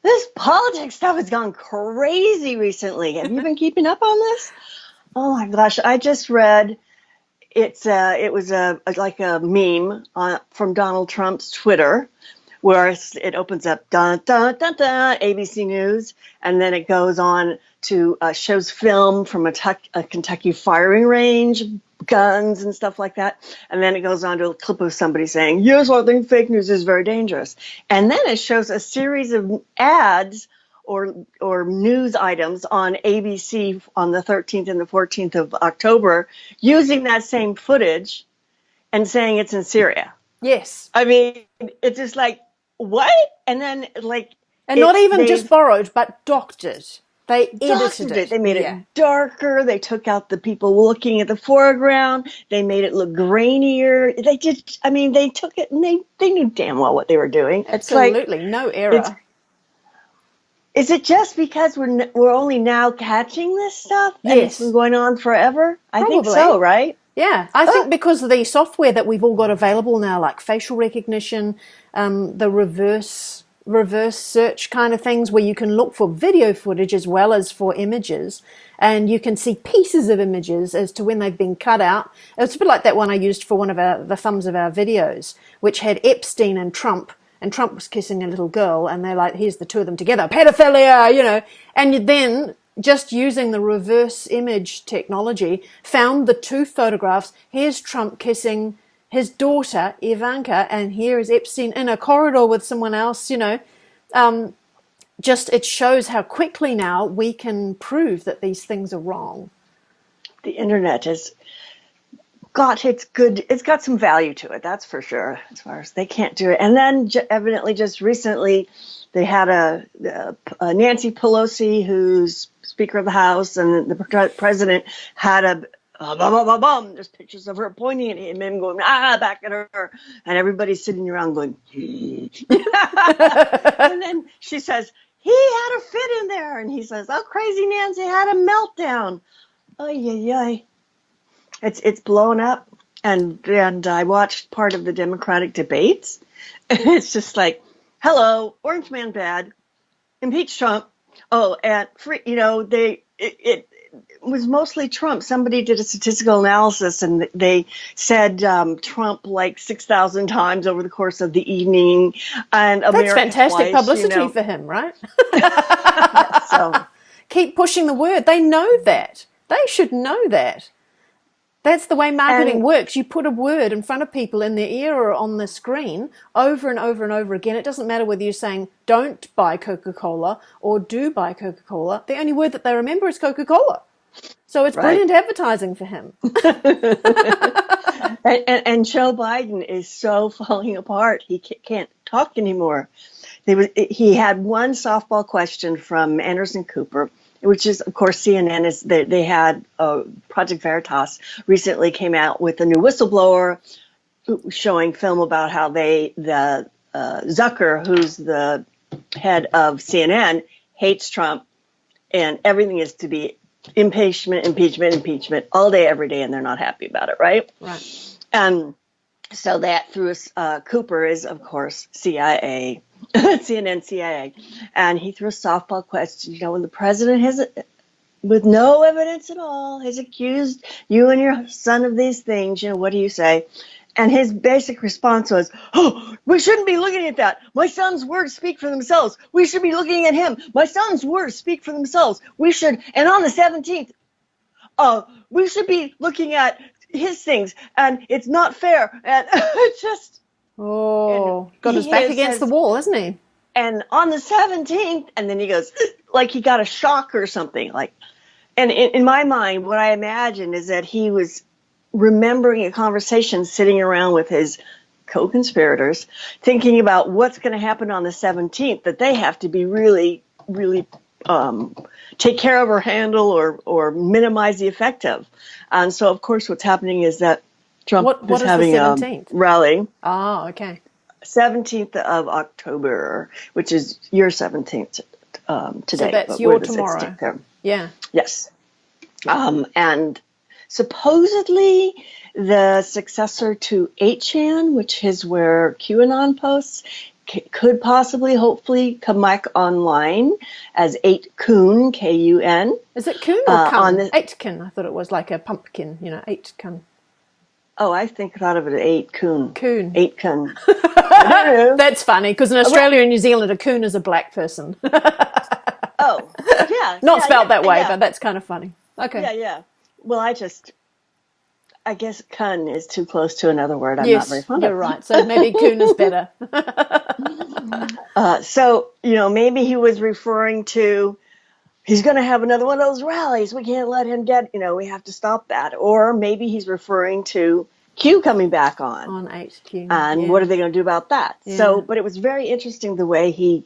This politics stuff has gone crazy recently. Have you been keeping up on this? Oh my gosh, I just read it was like a meme from Donald Trump's Twitter, where it opens up dun dun dun dun ABC News, and then it goes on to shows film from a Kentucky firing range, guns and stuff like that, and then it goes on to a clip of somebody saying, "Yes, I think fake news is very dangerous," and then it shows a series of ads or news items on ABC on the 13th and the 14th of October using that same footage and saying it's in Syria. Yes. I mean, it's just like, what? And then and not even just borrowed, but doctored. They edited it. They made it darker. They took out the people looking at the foreground. They made it look grainier. They took it and they knew damn well what they were doing. Absolutely. No error. Is it just because we're only now catching this stuff? Yes. And it's been going on forever? I think so, right? Yeah, I think because of the software that we've all got available now, like facial recognition, the reverse search kind of things, where you can look for video footage as well as for images, and you can see pieces of images as to when they've been cut out. It's a bit like that one I used for one of the thumbs of our videos, which had Epstein and Trump was kissing a little girl, and they're like, here's the two of them together, pedophilia, and then just using the reverse image technology, found the two photographs. Here's Trump kissing his daughter, Ivanka, and here is Epstein in a corridor with someone else, just it shows how quickly now we can prove that these things are wrong. The internet has got it's got some value to it, that's for sure, as far as they can't do it. And then evidently just recently they had a Nancy Pelosi, who's Speaker of the House, and the president had a there's pictures of her pointing at him and going, back at her. And everybody's sitting around going, and then she says, he had a fit in there. And he says, oh, crazy Nancy had a meltdown. Ay. It's blown up. And I watched part of the Democratic debates. And it's just like, hello, Orange Man bad, impeach Trump. Oh, and free, it was mostly Trump. Somebody did a statistical analysis, and they said Trump like 6,000 times over the course of the evening. And that's fantastic publicity for him, right? So keep pushing the word. They know that. They should know that. That's the way marketing works. You put a word in front of people in their ear or on the screen over and over and over again. It doesn't matter whether you're saying don't buy Coca-Cola or do buy Coca-Cola. The only word that they remember is Coca-Cola. So it's brilliant advertising for him. and Joe Biden is so falling apart. He can't talk anymore. He had one softball question from Anderson Cooper, which is, of course, CNN. They had Project Veritas recently came out with a new whistleblower showing film about how Zucker, who's the head of CNN, hates Trump, and everything is to be impeachment all day, every day, and they're not happy about it, right? Right. And so that through Cooper is, of course, CIA. CNN, CIA, and he threw a softball question. When the president has, with no evidence at all, has accused you and your son of these things, what do you say? And his basic response was, "Oh, we shouldn't be looking at that. My son's words speak for themselves. We should be looking at him. My son's words speak for themselves. We should." And on the 17th, we should be looking at his things, and it's not fair. And it's just. Oh, got his back against the wall, isn't he? And on the 17th, and then he goes, like he got a shock or something. And in my mind, what I imagine is that he was remembering a conversation sitting around with his co-conspirators, thinking about what's going to happen on the 17th, that they have to be really, really take care of or handle or minimize the effect of. And so, of course, what's happening is that Trump is having a rally. Oh, okay. 17th of October, which is your 17th today. So that's your tomorrow. Yeah. Yes. And supposedly the successor to 8chan, which is where QAnon posts, could possibly, hopefully, come back online as 8kun, Kun. Is it kun or kun? On the, 8kun. I thought it was like a pumpkin, 8kun. Oh, I thought of it as 8kun. Coon. 8kun. That's funny, because in Australia and New Zealand, a coon is a black person. Oh, yeah. Not spelled that way, but that's kind of funny. Okay. Yeah. Well, I guess kun is too close to another word. I'm yes, not very fond of. You're right. So maybe coon is better. So, maybe he was referring to, he's going to have another one of those rallies. We can't let him get, we have to stop that. Or maybe he's referring to Q coming back on. On 8Q. And what are they going to do about that? Yeah. So, but it was very interesting the way he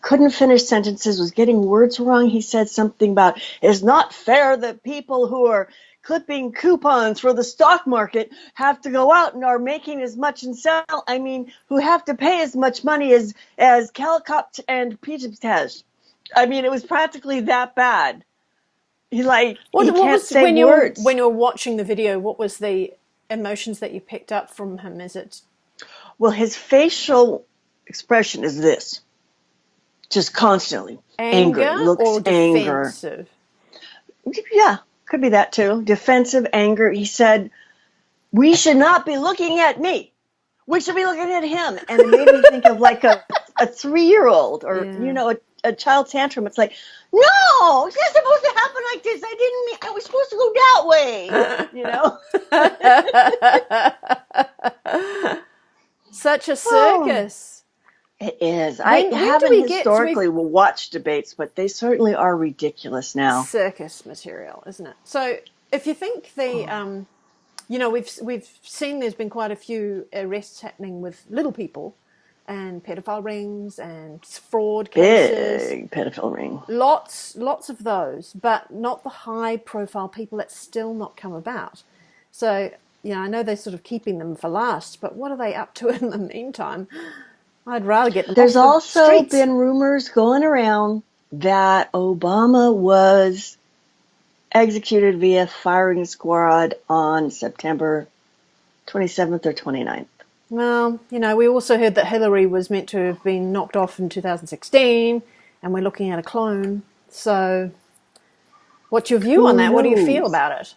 couldn't finish sentences, was getting words wrong. He said something about, it's not fair that people who are clipping coupons for the stock market have to go out and are making as much and sell. I mean, who have to pay as much money as Calicut and Peter's. I mean, it was practically that bad. He can't say words. When you were watching the video, what was the emotions that you picked up from him? Is it? Well, his facial expression is this. Just constantly. Anger. Looks or defensive? Anger. Yeah, could be that too. Defensive, anger. He said, we should not be looking at me. We should be looking at him. And it made me think of like a 3-year-old or, a child tantrum. It's like, no, it's not supposed to happen like this. I didn't mean, I was supposed to go that way, Such a circus. It is. I haven't historically watched debates, but they certainly are ridiculous now. Circus material, isn't it? So if you think we've seen there's been quite a few arrests happening with little people and pedophile rings and fraud cases. Big pedophile ring. Lots of those, but not the high-profile people that's still not come about. So, I know they're sort of keeping them for last, but what are they up to in the meantime? I'd rather get them There's off the also streets. been rumors going around that Obama was executed via firing squad on September 27th or 29th. Well, we also heard that Hillary was meant to have been knocked off in 2016, and we're looking at a clone. So what's your view on that? What do you feel about it?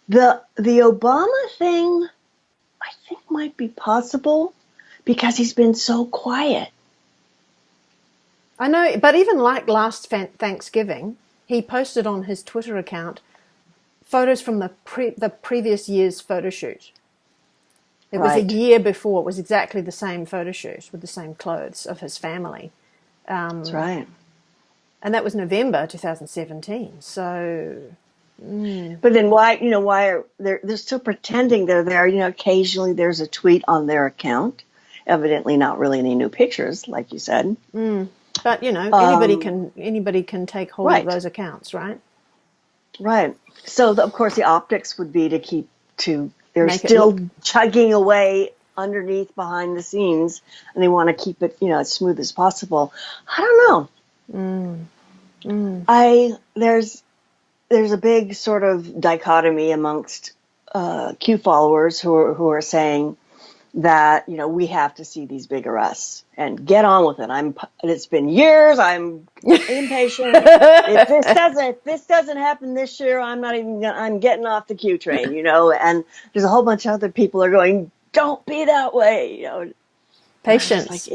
The Obama thing, I think, might be possible because he's been so quiet. I know, but even like last Thanksgiving, he posted on his Twitter account photos from the previous year's photo shoot. It was a year before. It was exactly the same photo shoot with the same clothes of his family. That's right. And that was November 2017. So... But then why are they're still pretending they're there? Occasionally there's a tweet on their account, evidently not really any new pictures, like you said. But anybody can take hold of those accounts, right? Right. So of course the optics would be they're still chugging away underneath behind the scenes, and they want to keep it as smooth as possible. I don't know. There's a big sort of dichotomy amongst Q followers who are saying that we have to see these big arrests and get on with it. It's been years. I'm impatient. If this doesn't happen this year, I'm getting off the Q train. And there's a whole bunch of other people are going, don't be that way. Patience.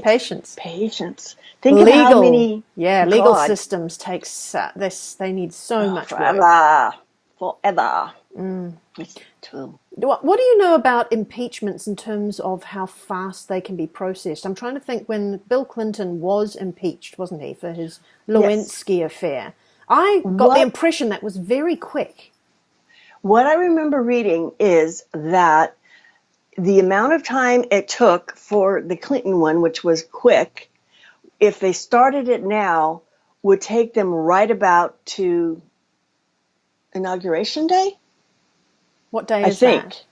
Think of how many legal systems takes this. They need so much work. Forever. It's true. What do you know about impeachments in terms of how fast they can be processed? I'm trying to think when Bill Clinton was impeached, wasn't he, for his Lewinsky affair? I got the impression that was very quick. What I remember reading is that the amount of time it took for the Clinton one, which was quick, if they started it now, would take them right about to Inauguration Day? What day is that?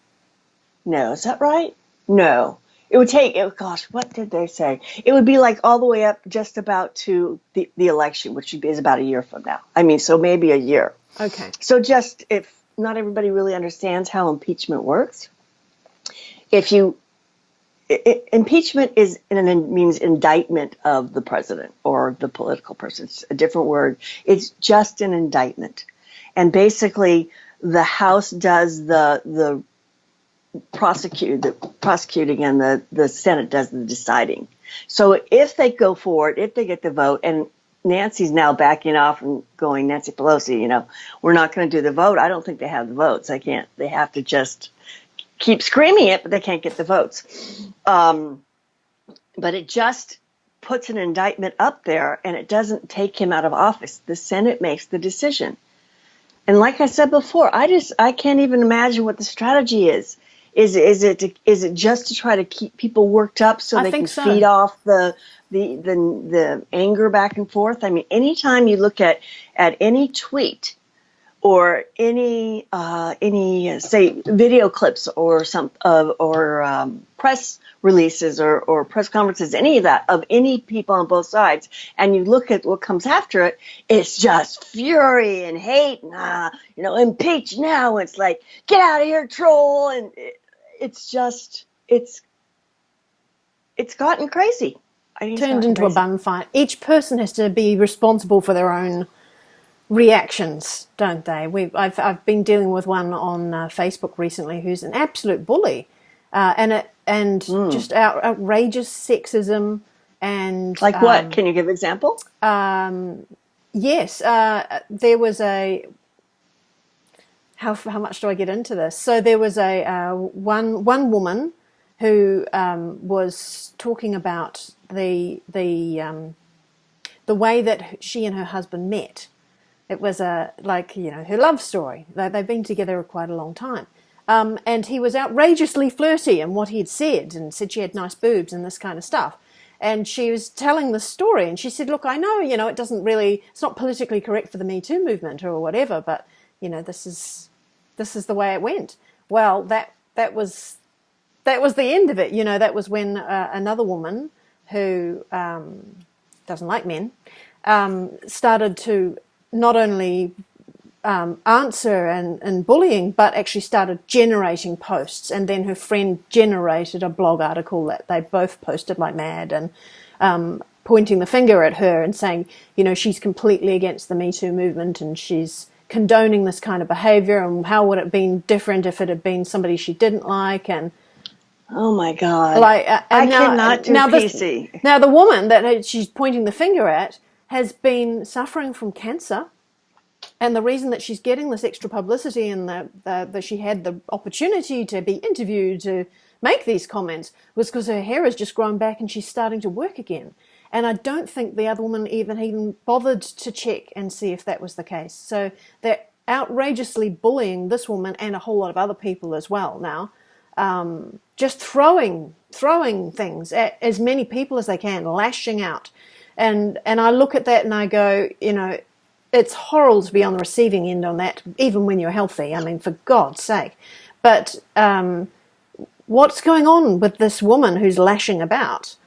No, is that right? No. It would take, what did they say? It would be like all the way up just about to the election, which is about a year from now. So maybe a year. Okay. So just if not everybody really understands how impeachment works, if you impeachment means indictment of the president or the political person. It's a different word. It's just an indictment, and basically the House does the prosecuting, and the Senate does the deciding. So if they go forward, if they get the vote, and Nancy's now backing off and going, Nancy Pelosi, we're not going to do the vote. I don't think they have the votes. They have to just keep screaming it, but they can't get the votes. But it just puts an indictment up there, and it doesn't take him out of office. The Senate makes the decision. And like I said before, I can't even imagine what the strategy is. Is it just to try to keep people worked up so they can feed off the anger back and forth? I mean, anytime you look at any tweet or any say video clips or press releases or press conferences, any of that, of any people on both sides, and you look at what comes after it, it's just fury and hate, and impeach now. It's like, get out of here, troll, and it's gotten crazy. Turned into a bun fight. Each person has to be responsible for their own reactions, don't they? I've been dealing with one on Facebook recently who's an absolute bully, and just outrageous sexism and like what? Can you give an example? Yes, there was a. How much do I get into this? So there was a one woman who was talking about the way that she and her husband met. It was her love story. They've been together quite a long time. And he was outrageously flirty in what he had said, and said she had nice boobs and this kind of stuff. And she was telling the story, and she said, look, I know, it's not politically correct for the Me Too movement or whatever, but, this is the way it went. Well, that was the end of it. That was when another woman who doesn't like men started to not only answer and bullying, but actually started generating posts. And then her friend generated a blog article that they both posted like mad, and pointing the finger at her and saying, she's completely against the Me Too movement, and she's condoning this kind of behavior, and how would it have been different if it had been somebody she didn't like. And oh my God, I cannot do PC. Now the woman that she's pointing the finger at has been suffering from cancer, and the reason that she's getting this extra publicity and that she had the opportunity to be interviewed to make these comments was because her hair has just grown back and she's starting to work again. And I don't think the other woman even bothered to check and see if that was the case. So they're outrageously bullying this woman and a whole lot of other people as well now, just throwing things at as many people as they can, lashing out. And I look at that and I go, it's horrible to be on the receiving end on that, even when you're healthy. I mean, for God's sake. But what's going on with this woman who's lashing about?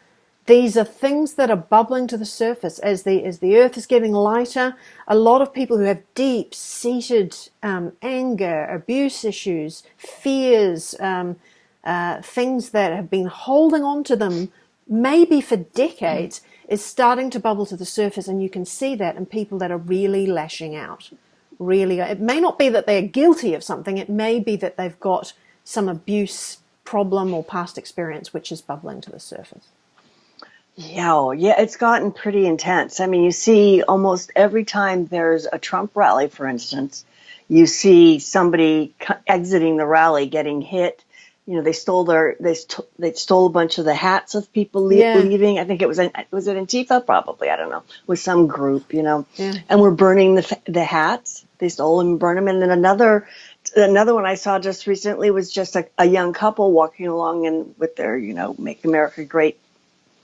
These are things that are bubbling to the surface as the earth is getting lighter. A lot of people who have deep-seated anger, abuse issues, fears, things that have been holding on to them maybe for decades is starting to bubble to the surface, and you can see that in people that are really lashing out. Really, it may not be that they're guilty of something. It may be that they've got some abuse problem or past experience which is bubbling to the surface. Yeah, it's gotten pretty intense. I mean, you see almost every time there's a Trump rally, for instance, you see somebody exiting the rally getting hit. They stole they stole a bunch of the hats of people leaving. I think it was Antifa, probably. I don't know, with some group, and we're burning the hats. They stole them and burned them. And then another one I saw just recently was just a young couple walking along and with their Make America Great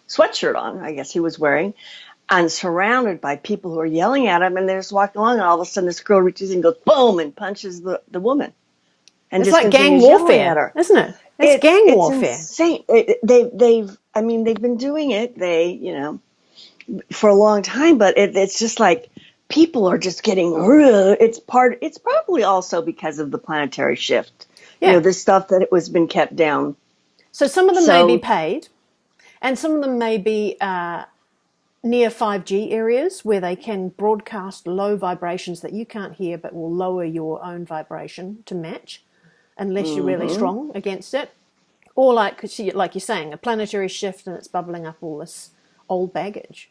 sweatshirt on, I guess he was wearing, and surrounded by people who are yelling at him, and they're just walking along, and all of a sudden this girl reaches in and goes boom and punches the woman. And it's just like gang warfare, isn't it? It's gang warfare. Insane. They've been doing it, for a long time, but it's just like people are just getting. It's probably also because of the planetary shift. Yeah. This stuff that it was been kept down So some of them may So be paid, and some of them may be near 5G areas where they can broadcast low vibrations that you can't hear but will lower your own vibration to match, unless you're really strong against it. Or like you're saying, a planetary shift and it's bubbling up all this old baggage.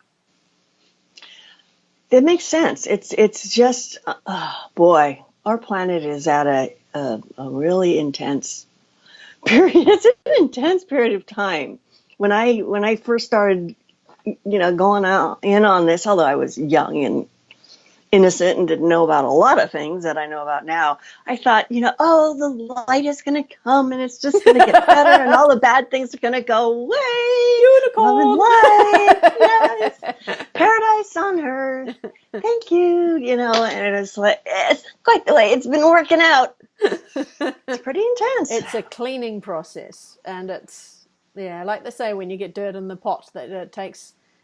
it makes sense. It's just, boy, our planet is at a really intense period. It's an intense period of time. When I first started, going out in on this, although I was young and innocent and didn't know about a lot of things that I know about now, I thought, oh, the light is going to come and it's just going to get better and all the bad things are going to go away. Unicorn! Love and light, yes. Paradise on earth. Thank you, and it's like, it's quite the way it's been working out. It's pretty intense. It's a cleaning process, and it's, like they say, when you get dirt in the pot, that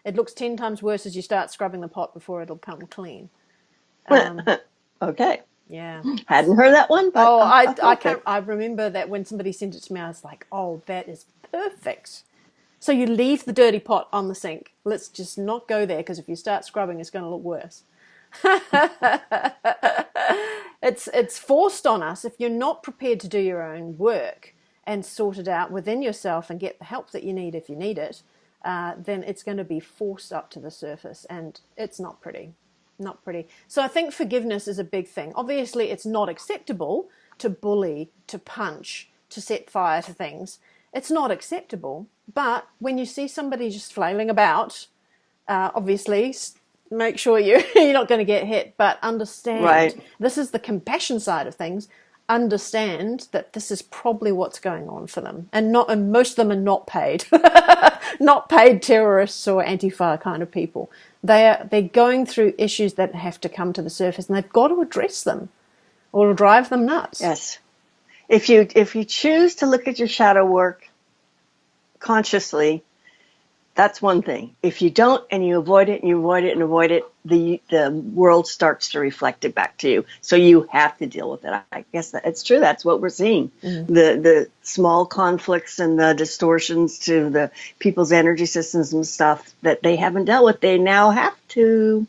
it looks 10 times worse as you start scrubbing the pot before it'll come clean. Okay. Yeah. Hadn't heard that one, but I remember that when somebody sent it to me, I was like, oh, that is perfect. So you leave the dirty pot on the sink. Let's just not go there, because if you start scrubbing, it's going to look worse. It's forced on us. If you're not prepared to do your own work and sort it out within yourself and get the help that you need if you need it, then it's going to be forced up to the surface, and it's not pretty. Not pretty. So I think forgiveness is a big thing. Obviously, it's not acceptable to bully, to punch, to set fire to things. It's not acceptable. But when you see somebody just flailing about, obviously, make sure you're not going to get hit. But understand, This is the compassion side of things. Understand that this is probably what's going on for them, and most of them are not paid, not paid terrorists or Antifa kind of people. They're going through issues that have to come to the surface, and they've got to address them, or it'll drive them nuts. Yes, if you choose to look at your shadow work consciously, that's one thing. If you don't, and you avoid it, and you avoid it, and avoid it, the world starts to reflect it back to you. So you have to deal with it. I guess it's true. That's what we're seeing. Mm-hmm. The small conflicts and the distortions to the people's energy systems and stuff that they haven't dealt with, they now have to.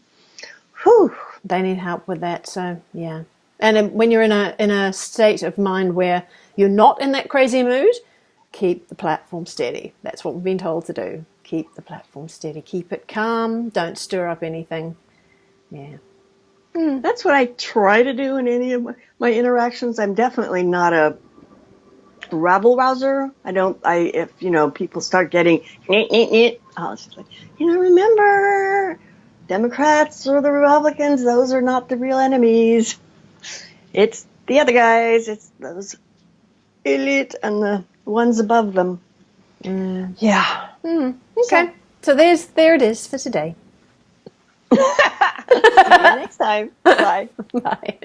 Whew. They need help with that. So yeah. And when you're in a state of mind where you're not in that crazy mood, keep the platform steady. That's what we've been told to do. Keep the platform steady. Keep it calm. Don't stir up anything. Yeah. That's what I try to do in any of my interactions. I'm definitely not a rabble rouser. If people start getting, I'll just like, remember, Democrats or the Republicans, those are not the real enemies. It's the other guys. It's those elite and the ones above them. Yeah. Okay. So there it is for today. See you next time. Bye. Bye.